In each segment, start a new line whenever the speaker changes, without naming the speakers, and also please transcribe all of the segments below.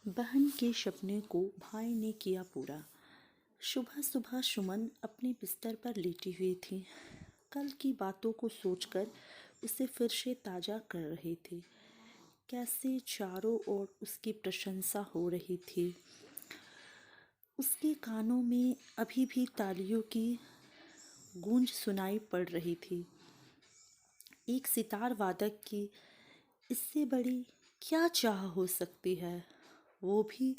बहन के सपने को भाई ने किया पूरा। सुबह सुबह सुमन अपने बिस्तर पर लेटी हुई थी। कल की बातों को सोचकर उसे फिर से ताज़ा कर रही थी। कैसे चारों ओर उसकी प्रशंसा हो रही थी। उसके कानों में अभी भी तालियों की गूंज सुनाई पड़ रही थी। एक सितार वादक की इससे बड़ी क्या चाह हो सकती है, वो भी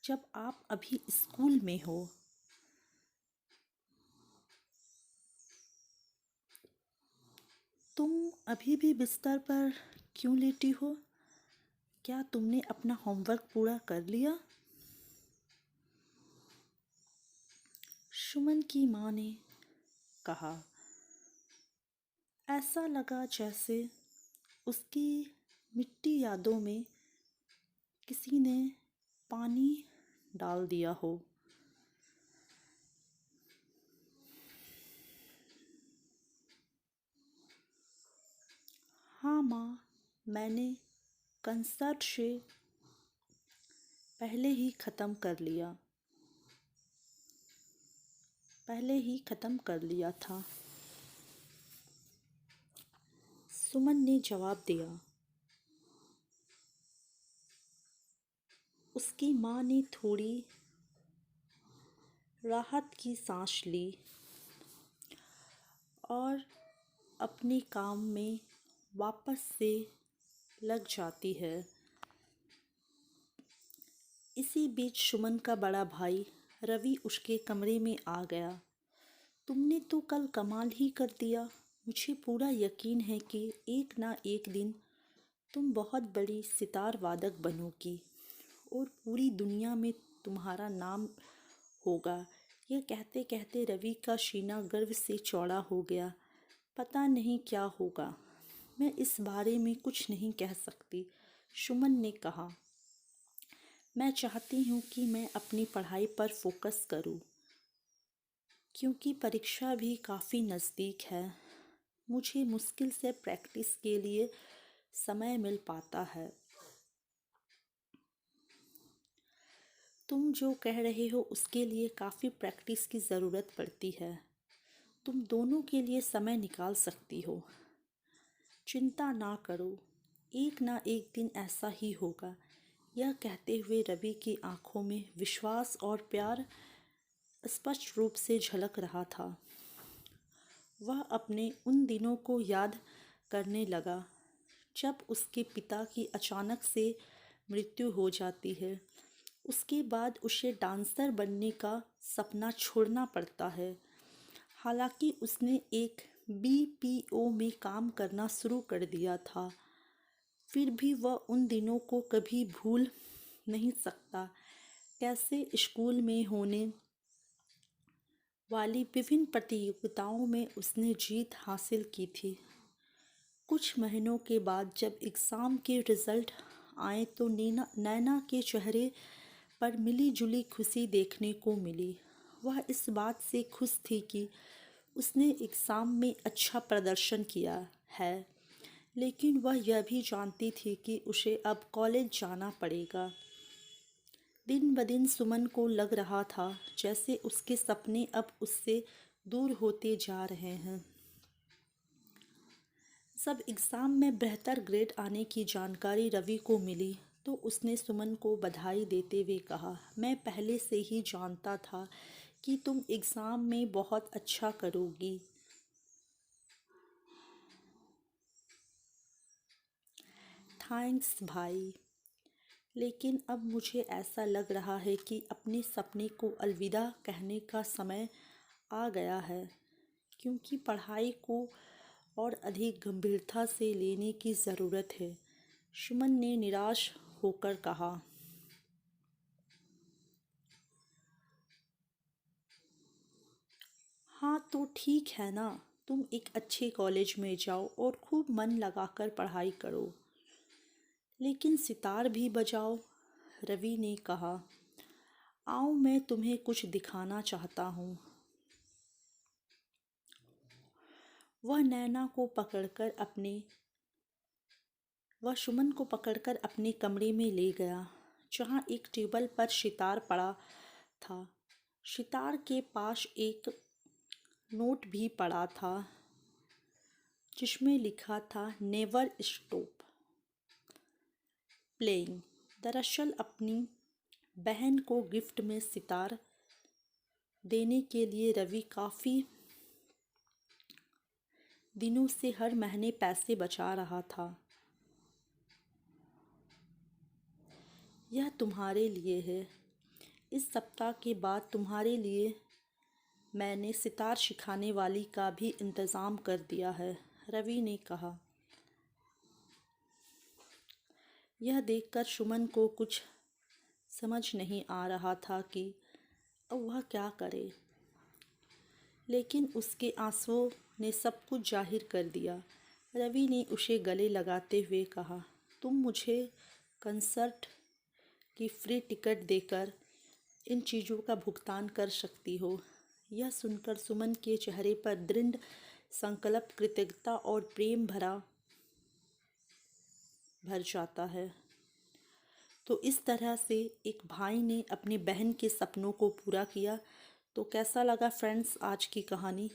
जब आप अभी स्कूल में हो। तुम अभी भी बिस्तर पर क्यों लेटी हो? क्या तुमने अपना होमवर्क पूरा कर लिया? सुमन की माँ ने कहा। ऐसा लगा जैसे उसकी मिट्टी यादों में किसी ने पानी डाल दिया हो। हाँ माँ, मैंने कंसर्ट से पहले ही ख़त्म कर लिया था, सुमन ने जवाब दिया। उसकी माँ ने थोड़ी राहत की सांस ली और अपने काम में वापस से लग जाती है। इसी बीच सुमन का बड़ा भाई रवि उसके कमरे में आ गया। तुमने तो कल कमाल ही कर दिया। मुझे पूरा यकीन है कि एक ना एक दिन तुम बहुत बड़ी सितार वादक बनोगी और पूरी दुनिया में तुम्हारा नाम होगा। यह कहते कहते रवि का सीना गर्व से चौड़ा हो गया। पता नहीं क्या होगा, मैं इस बारे में कुछ नहीं कह सकती, सुमन ने कहा। मैं चाहती हूँ कि मैं अपनी पढ़ाई पर फोकस करूँ, क्योंकि परीक्षा भी काफ़ी नज़दीक है। मुझे मुश्किल से प्रैक्टिस के लिए समय मिल पाता है। तुम जो कह रहे हो उसके लिए काफ़ी प्रैक्टिस की ज़रूरत पड़ती है। तुम दोनों के लिए समय निकाल सकती हो। चिंता ना करो, एक ना एक दिन ऐसा ही होगा। यह कहते हुए रवि की आंखों में विश्वास और प्यार स्पष्ट रूप से झलक रहा था। वह अपने उन दिनों को याद करने लगा जब उसके पिता की अचानक से मृत्यु हो जाती है। उसके बाद उसे डांसर बनने का सपना छोड़ना पड़ता है। हालांकि उसने एक बीपीओ में काम करना शुरू कर दिया था, फिर भी वह उन दिनों को कभी भूल नहीं सकता। कैसे स्कूल में होने वाली विभिन्न प्रतियोगिताओं में उसने जीत हासिल की थी। कुछ महीनों के बाद जब एग्ज़ाम के रिज़ल्ट आए तो नैना के चेहरे पर मिली जुली खुशी देखने को मिली। वह इस बात से खुश थी कि उसने एग्ज़ाम में अच्छा प्रदर्शन किया है, लेकिन वह यह भी जानती थी कि उसे अब कॉलेज जाना पड़ेगा। दिन ब दिन सुमन को लग रहा था जैसे उसके सपने अब उससे दूर होते जा रहे हैं। जब एग्ज़ाम में बेहतर ग्रेड आने की जानकारी रवि को मिली तो उसने सुमन को बधाई देते हुए कहा, मैं पहले से ही जानता था कि तुम एग्ज़ाम में बहुत अच्छा करोगी। थैंक्स भाई, लेकिन अब मुझे ऐसा लग रहा है कि अपने सपने को अलविदा कहने का समय आ गया है, क्योंकि पढ़ाई को और अधिक गंभीरता से लेने की ज़रूरत है, सुमन ने निराश होकर कहा। हाँ तो ठीक है ना, तुम एक अच्छे कॉलेज में जाओ और खूब मन लगाकर पढ़ाई करो, लेकिन सितार भी बजाओ, रवि ने कहा। आओ मैं तुम्हें कुछ दिखाना चाहता हूँ। वह नैना को पकड़कर अपने वह सुमन को पकड़कर अपने कमरे में ले गया, जहाँ एक टेबल पर सितार पड़ा था। सितार के पास एक नोट भी पड़ा था जिसमें लिखा था नेवर स्टॉप प्लेइंग। दरअसल अपनी बहन को गिफ्ट में सितार देने के लिए रवि काफ़ी दिनों से हर महीने पैसे बचा रहा था। यह तुम्हारे लिए है। इस सप्ताह के बाद तुम्हारे लिए मैंने सितार सिखाने वाली का भी इंतज़ाम कर दिया है, रवि ने कहा। यह देखकर सुमन को कुछ समझ नहीं आ रहा था कि अब वह क्या करे, लेकिन उसके आंसुओं ने सब कुछ जाहिर कर दिया। रवि ने उसे गले लगाते हुए कहा, तुम मुझे कंसर्ट की फ्री टिकट देकर इन चीज़ों का भुगतान कर सकती हो। यह सुनकर सुमन के चेहरे पर दृढ़ संकल्प, कृतज्ञता और प्रेम भर जाता है। तो इस तरह से एक भाई ने अपनी बहन के सपनों को पूरा किया। तो कैसा लगा फ्रेंड्स आज की कहानी?